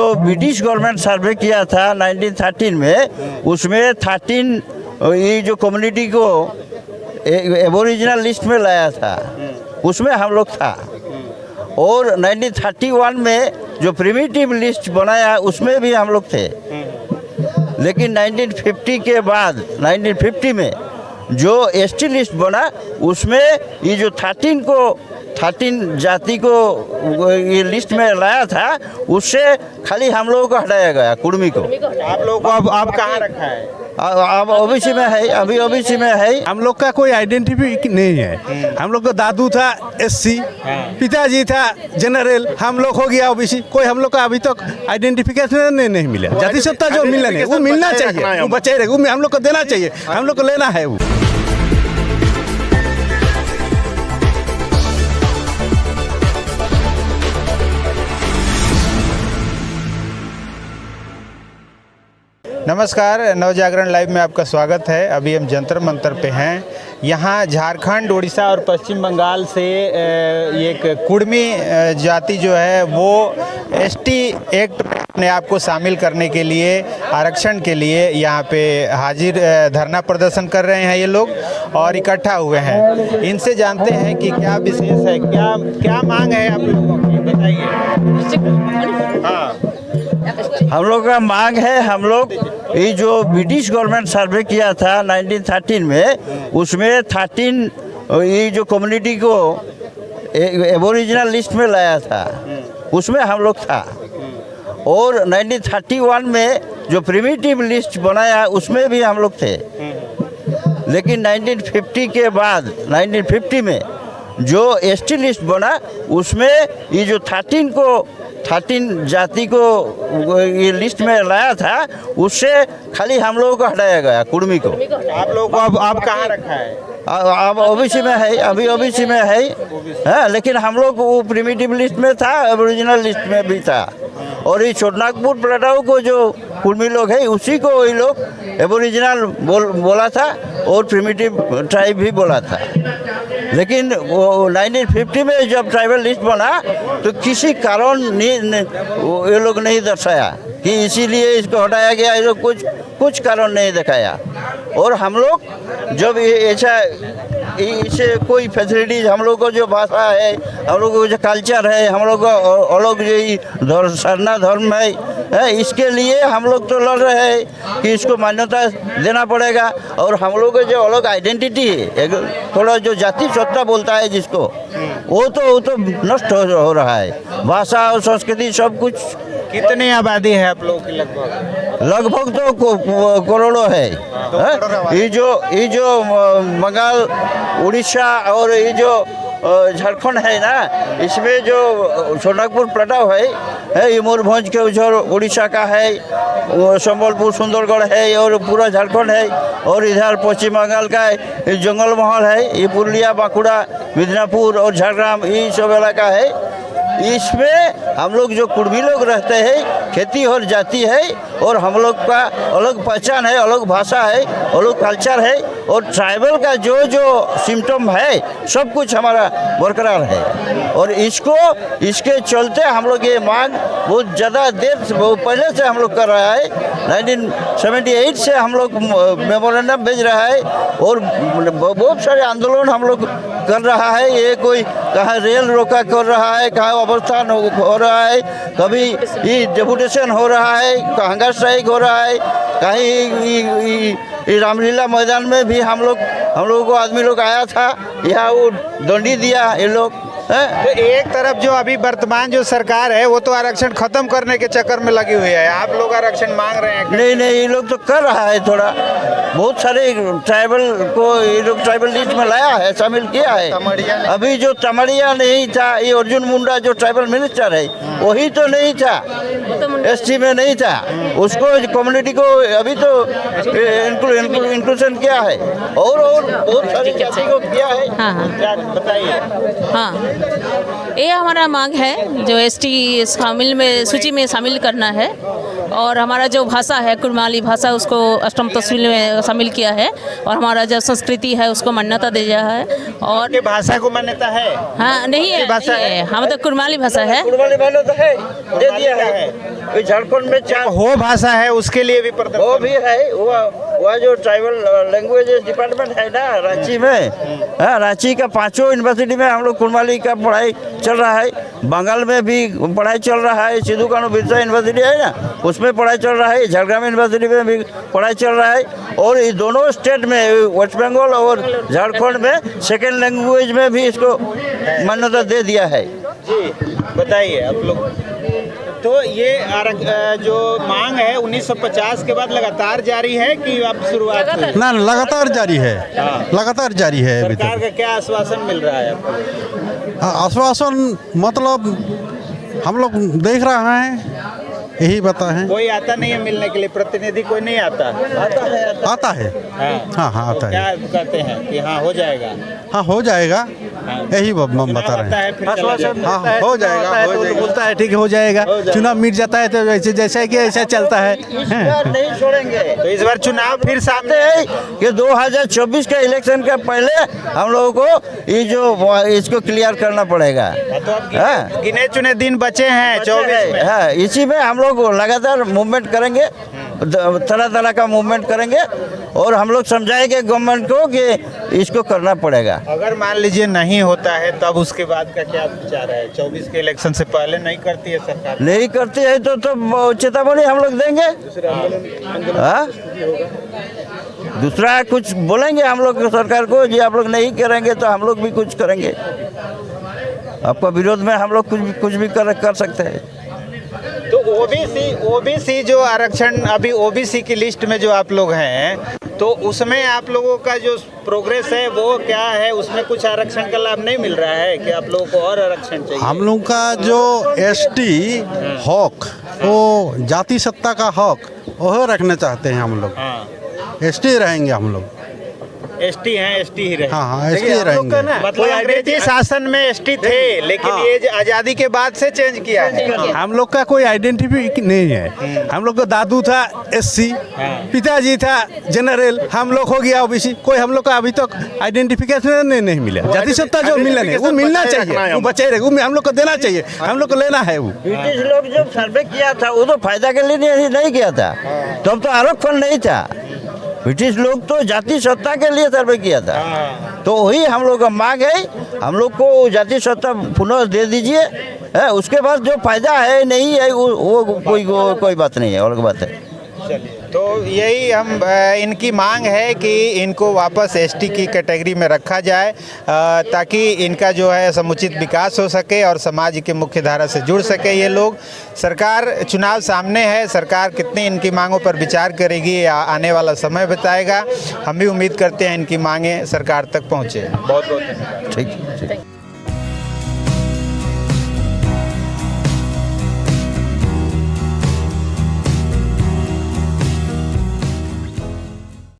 जो British government सर्वे किया था 1913 में, उसमें 13 ये जो कम्युनिटी को एबोरिजिनल लिस्ट में लाया था, उसमें हम लोग था। और 1931 में जो प्रिमिटिव लिस्ट बनाया उसमें भी हम लोग थे। लेकिन 1950 के बाद 1950 में जो एसटी लिस्ट बना, उसमें ये जो 13 जाति को ये लिस्ट में लाया था, उससे खाली हम लोगों को हटाया गया, कुर्मी को। आप लोगों को अब कहाँ रखा है? अब ओबीसी में है, अभी ओबीसी में है। हम लोग का कोई आइडेंटिटी नहीं है। हम लोग का दादू था एससी, पिताजी था जनरल, हम लोग हो गया ओबीसी। कोई हम लोग का अभी तक आइडेंटिफिकेशन नहीं मिला। जाति सत्ता जो मिलना नहीं, वो मिलना चाहिए, वो बचाए रहे, वो हम लोग को देना चाहिए, हम लोग को लेना है वो। नमस्कार, नवजागरण लाइव में आपका स्वागत है। अभी हम जंतर मंतर पे हैं। यहाँ झारखंड, उड़ीसा और पश्चिम बंगाल से एक कुर्मी जाति जो है वो एसटी एक्ट में अपने आप को शामिल करने के लिए, आरक्षण के लिए यहाँ पे हाजिर धरना प्रदर्शन कर रहे हैं ये लोग और इकट्ठा हुए हैं। इनसे जानते हैं कि क्या विशेष है, क्या मांग है आप लोगों की, बताइए। हाँ, हम लोग का मांग है, हम लोग ये जो ब्रिटिश गवर्नमेंट सर्वे किया था 1913 में, उसमें 13 ये जो कम्युनिटी को एबोरिजिनल लिस्ट में लाया था, उसमें हम लोग था। और 1931 में जो प्रिमिटिव लिस्ट बनाया, उसमें भी हम लोग थे। लेकिन 1950 के बाद 1950 में जो एसटी लिस्ट बना, उसमें ये जो 13 जाति को ये लिस्ट में लाया था, उससे खाली हम लोगों को हटाया गया, कुर्मी को। आप लोगों को अब कहाँ रखा है? अब ओबीसी में है, अभी ओबीसी में है। लेकिन हम लोग वो प्रिमिटिव लिस्ट में था, ओरिजिनल लिस्ट में भी था। और ये छोटनागपुर प्लेटाओं को जो कुर्मी लोग है, उसी को ये लोग एबोरिजिनल बोला था और प्रिमिटिव ट्राइब भी बोला था। लेकिन वो 1950 में जब ट्राइबल लिस्ट बना, तो किसी कारण ये लोग नहीं दर्शाया कि इसीलिए इसको हटाया गया, ये लोग कुछ कारण नहीं दिखाया। और हम लोग जब ऐसा इसे कोई फैसिलिटीज, हम लोग को जो भाषा है, हम लोग को जो कल्चर है, हम लोग को अलग जो सरना धर्म है, इसके लिए हम लोग तो लड़ रहे हैं कि इसको मान्यता देना पड़ेगा। और हम लोग को जो अलग आइडेंटिटी है, थोड़ा जो जाति सत्ता बोलता है जिसको, वो तो नष्ट हो रहा है। भाषा और संस्कृति सब कुछ। कितनी आबादी है आप लोगों की? लगभग तो करोड़ों है। ये जो बंगाल, उड़ीसा और ये जो झारखंड है ना, इसमें जो सोनागपुर प्लेटाओ है, ये मयूरभंज के उधर उड़ीसा का है, संबलपुर, सुंदरगढ़ है और पूरा झारखंड है। और इधर पश्चिम बंगाल का है, जंगल महल है, ये पुरुलिया, बांकुड़ा, मिदनापुर और झारग्राम, ये सब इलाका है। इसमें हम लोग जो कुर्मी लोग रहते हैं, खेती और जाति है, और हम लोग का अलग पहचान है, अलग भाषा है, अलग कल्चर है। और ट्राइबल का जो सिम्टम है, सब कुछ हमारा बरकरार है। और इसके चलते हम लोग ये मांग बहुत ज़्यादा देर पहले से हम लोग कर रहा है। 1978 से हम लोग मेमोरेंडम भेज रहा है और बहुत सारे आंदोलन हम लोग कर रहा है। ये कोई कहाँ रेल रोका कर रहा है, कहाँ अवस्थान हो रहा है, कभी ये डेपुटेशन हो रहा है, हंगर स्ट्राइक हो रहा है, कहीं रामलीला मैदान में भी हम लोगों को आदमी लोग आया था, यहाँ वो दंडी दिया ये लोग। तो एक तरफ जो अभी वर्तमान जो सरकार है, वो तो आरक्षण खत्म करने के चक्कर में लगी हुई है। आप लोग आरक्षण मांग रहे हैं? नहीं, ये लोग तो कर रहा है थोड़ा बहुत सारे ट्राइबल को ये लोग ट्राइबल लिस्ट में लाया है, शामिल किया है। अभी जो तमड़िया नहीं था, ये अर्जुन मुंडा जो ट्राइबल मिनिस्टर है, वही तो नहीं था, एसटी में नहीं था। उसको कम्युनिटी को अभी तो इंक्लूजन किया है और बहुत सारी जाति को किया है। हाँ, बताइए। हाँ, ये हमारा मांग है, जो एसटी शामिल में सूची में शामिल करना है। और हमारा जो भाषा है, कुड़माली भाषा, उसको अष्टम तहसील में शामिल किया है और हमारा जो संस्कृति है उसको मान्यता दिया है। और के भाषा को मान्यता है? हाँ नहीं है, भाषा नहीं है, हम तो कुड़माली भाषा है। कुड़माली भाषा तो है, दे दिया है। ये झारखंड में चार हो भाषा है, उसके लिए भी प्रदर्शन वो भी है। वह जो ट्राइबल लैंग्वेज डिपार्टमेंट है ना रांची में, हाँ, रांची का 5 यूनिवर्सिटी में हम लोग कुड़माली का पढ़ाई चल रहा है। बंगाल में भी पढ़ाई चल रहा है, सिद्धू कानू बिरसा यूनिवर्सिटी है ना, उसमें पढ़ाई चल रहा है। झारखंड यूनिवर्सिटी में भी पढ़ाई चल रहा है। और ये दोनों स्टेट में, वेस्ट बंगाल और झारखंड में सेकेंड लैंग्वेज में भी इसको मान्यता दे दिया है। जी बताइए आप लोग। तो ये जो मांग है 1950 के बाद लगातार जारी है कि अब शुरुआत हुई? ना लगातार जारी है, हाँ। लगातार जारी है अभी सरकार तक। का क्या आश्वासन मिल रहा है आपको? आश्वासन मतलब हम लोग देख रहे हैं, यही बता है। कोई आता नहीं है मिलने के लिए, प्रतिनिधि कोई नहीं आता? आता है, हाँ हाँ आता क्या है, कहते हैं कि हाँ हो जाएगा? हाँ हो जाएगा, यही हम बता चुनाव रहे आता हैं। है फिर चला जाता है। हाँ हो जाएगा, हो जाएगा। बोलता है ठीक है हो जाएगा, चुनाव मिट जाता है तो वैसे जैसा कि ऐसा चलता है। नहीं छोड़ेंगे। तो इस बार चुनाव फिर सामने है कि 2024 के इलेक्शन के पहले हम लोगों को ये जो इसको क्लियर करना पड़ेगा। तो अब हाँ। गिने चुने दिन बचे हैं 24 में। हाँ, इसी में हम लोग लगातार मूवमेंट करेंगे, तरह तरह का मूवमेंट करेंगे और हम लोग समझाएंगे गवर्नमेंट को कि इसको करना पड़ेगा। अगर मान लीजिए नहीं होता है तब उसके बाद का क्या विचार है? 24 के इलेक्शन से पहले नहीं करती है सरकार? नहीं करती है तो चेतावनी हम लोग देंगे। हाँ? दूसरा कुछ बोलेंगे हम लोग सरकार को, जी आप लोग नहीं करेंगे तो हम लोग भी कुछ करेंगे। आपका विरोध में हम लोग कुछ भी कर सकते हैं। तो ओबीसी जो आरक्षण, अभी ओबीसी की लिस्ट में जो आप लोग हैं, तो उसमें आप लोगों का जो प्रोग्रेस है वो क्या है? उसमें कुछ आरक्षण का लाभ नहीं मिल रहा है कि आप लोगों को और आरक्षण चाहिए? हम लोग का जो एसटी हक, वो जाति सत्ता का हक वह रखना चाहते हैं हम लोग। हाँ, एसटी रहेंगे हम लोग। एसटी हैं, एसटी ही रहे। हाँ हाँ एसटी रहेंगे। मतलब अंग्रेजी शासन में एसटी थे, लेकिन ये आजादी के बाद से चेंज किया है। हम लोग का कोई आइडेंटिटी नहीं है। हम लोग का दादू था एससी, पिताजी था जनरल, हम लोग हो गया ओबीसी। कोई हम लोग का अभी तक आइडेंटिफिकेशन नहीं मिला। जाति सत्ता जो मिला नहीं, वो मिलना चाहिए, वो बचे रहे, वो हम लोग को देना चाहिए, हम लोग को लेना है। वो ब्रिटिश लोग जब सर्वे किया था वो तो फायदा के लिए नहीं किया था, तब तो आरक्षण नहीं था। ब्रिटिश लोग तो जाति सत्ता के लिए सर्वे किया था। तो वही हम लोग का मांग है, हम लोग को जाति सत्ता पुनः दे दीजिए। है, उसके बाद जो फायदा है नहीं है वो कोई बात नहीं है, अलग बात है। तो यही हम इनकी मांग है कि इनको वापस एसटी की कैटेगरी में रखा जाए, ताकि इनका जो है समुचित विकास हो सके और समाज की मुख्य धारा से जुड़ सके ये लोग। सरकार, चुनाव सामने है, सरकार कितनी इनकी मांगों पर विचार करेगी आने वाला समय बताएगा। हम भी उम्मीद करते हैं इनकी मांगें सरकार तक पहुँचे। बहुत बहुत ठीक।